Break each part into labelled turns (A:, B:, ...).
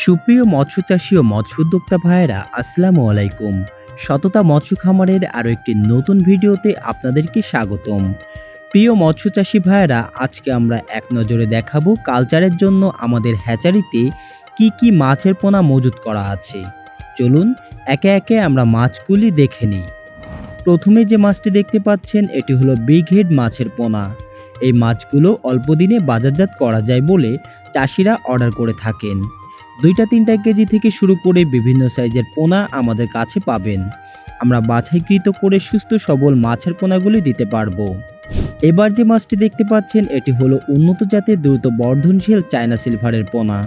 A: সুপ্রিয় মৎস্য চাষী ও মৎস্য উদ্যোক্তা ভাইয়েরা, আসসালামু আলাইকুম। সততা মৎস্য খামারের আরও একটি নতুন ভিডিওতে আপনাদেরকে স্বাগতম। প্রিয় মৎস্য চাষী ভাইয়েরা, আজকে আমরা এক নজরে দেখাবো কালচারের জন্য আমাদের হ্যাচারিতে কি কি মাছের পোনা মজুত করা আছে। চলুন একে একে আমরা মাছগুলি দেখে নিই। প্রথমে যে মাছটি দেখতে পাচ্ছেন, এটি হলো বিগ হেড মাছের পোনা। এই মাছগুলো অল্প দিনে বাজারজাত করা যায় বলে চাষিরা অর্ডার করে থাকেন। 2-3 কেজি থেকে শুরু করে বিভিন্ন সাইজের পোনা আমাদের কাছে পাবেন। আমরা বাছাইকৃত করে সুস্থ সবল মাছের পোনাগুলি দিতে পারবো। এবার যে মাছটি দেখতে পাচ্ছেন, এটি হলো উন্নত জাতের দ্রুত বর্ধনশীল চায়না সিলভারের পোনা।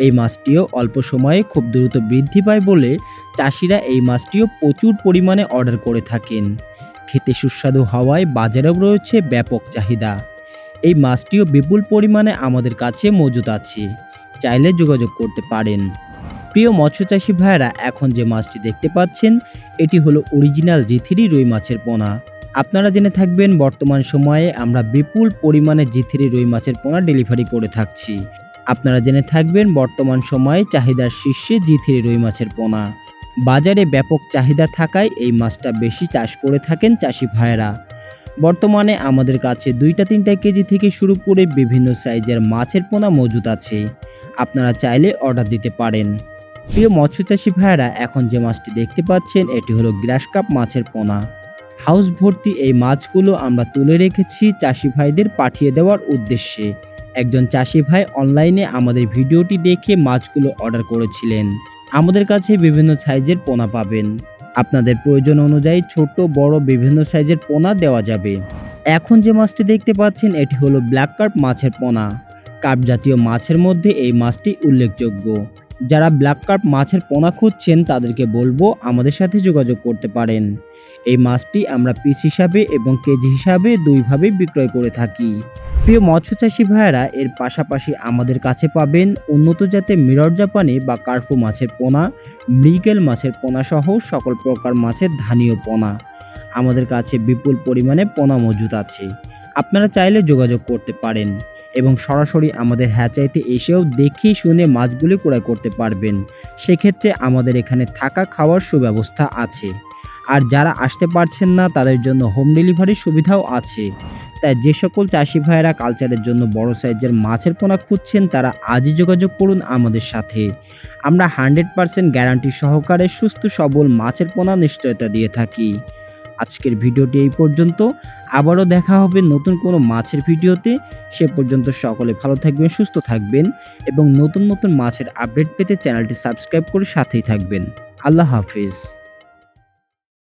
A: এই মাছটিও অল্প সময়ে খুব দ্রুত বৃদ্ধি পায় বলে চাষিরা এই মাছটিও প্রচুর পরিমাণে অর্ডার করে থাকেন। খেতে সুস্বাদু হওয়ায় বাজারেও রয়েছে ব্যাপক চাহিদা। এই মাছটিও বিপুল পরিমাণে আমাদের কাছে মজুদ আছে, চাইলে যোগাযোগ করতে পারেন। প্রিয় মৎস্যচাষী ভাইয়েরা, এখন যে মাছটি দেখতে পাচ্ছেন, এটি হলো অরিজিনাল জি3 রুই মাছের পোনা। আপনারা জেনে থাকবেন, বর্তমান সময়ে আমরা বিপুল পরিমাণে জি3 রুই মাছের পোনা ডেলিভারি করে থাকছি। আপনারা জেনে থাকবেন, বর্তমান সময়ে চাহিদার শীর্ষে জি3 রুই মাছের পোনা। বাজারে ব্যাপক চাহিদা থাকায় এই মাছটা বেশি চাষ করে থাকেন চাষি ভাইয়েরা। বর্তমানে আমাদের কাছে 2-3 কেজি থেকে শুরু করে বিভিন্ন সাইজের মাছের পোনা মজুদ আছে। আপনারা চাইলে অর্ডার দিতে পারেন। প্রিয় মৎস্যচাষী ভাইয়েরা, এখন যে মাছটি দেখতে পাচ্ছেন, এটি হলো গ্রাস কাপ মাছের পোনা। হাউস ভর্তি এই মাছগুলো আমরা তুলে রেখেছি চাষি ভাইদের পাঠিয়ে দেওয়ার উদ্দেশ্যে। একজন চাষি ভাই অনলাইনে আমাদের ভিডিওটি দেখে মাছগুলো অর্ডার করেছিলেন। আমাদের কাছে বিভিন্ন সাইজের পোনা পাবেন। আপনাদের প্রয়োজন অনুযায়ী ছোট বড় বিভিন্ন সাইজের পোনা দেওয়া যাবে। এখন যে মাছটি দেখতে পাচ্ছেন, এটি হলো ব্ল্যাক কার্প মাছের পোনা। কার্প জাতীয় মাছের মধ্যে এই মাছটি উল্লেখযোগ্য। যারা ব্ল্যাক কার্প মাছের পোনা খুঁজছেন তাদেরকে বলবো আমাদের সাথে যোগাযোগ করতে পারেন। এই মাছটি আমরা পিস হিসাবে এবং কেজি হিসাবে দুইভাবে বিক্রয় করে থাকি। প্রিয় মৎস্যচাষী ভাইয়েরা, এর পাশাপাশি আমাদের কাছে পাবেন উন্নত জাতের মিরর জাপানি বা কার্পো মাছের পোনা, মৃগেল মাছের পোনা সহ সকল প্রকার মাছের ধানীয় পোনা। আমাদের কাছে বিপুল পরিমাণে পোনা মজুদ আছে। আপনারা চাইলে যোগাযোগ করতে পারেন এবং সরাসরি আমাদের হ্যাচারিতে এসেও দেখে শুনে মাছগুলি ক্রয় করতে পারবেন। সেক্ষেত্রে আমাদের এখানে থাকা খাওয়ার সুব্যবস্থা আছে। আর যারা আসতে পারছেন না, তাদের জন্য হোম ডেলিভারির সুবিধাও আছে। তাই যে সকল চাষি ভাইয়েরা কালচারের জন্য বড় সাইজের মাছের পোনা খুঁজছেন, তারা আজই যোগাযোগ করুন আমাদের সাথে। আমরা 100% গ্যারান্টি সহকারে সুস্থ সবল মাছের পোনা নিশ্চয়তা দিয়ে থাকি। আজকের ভিডিওটি এই পর্যন্ত। আবারও দেখা হবে নতুন কোনো মাছের ভিডিওতে। সে পর্যন্ত সকলে ভালো থাকবেন, সুস্থ থাকবেন এবং নতুন নতুন মাছের আপডেট পেতে চ্যানেলটি সাবস্ক্রাইব করে সাথেই থাকবেন। আল্লাহ হাফিজ।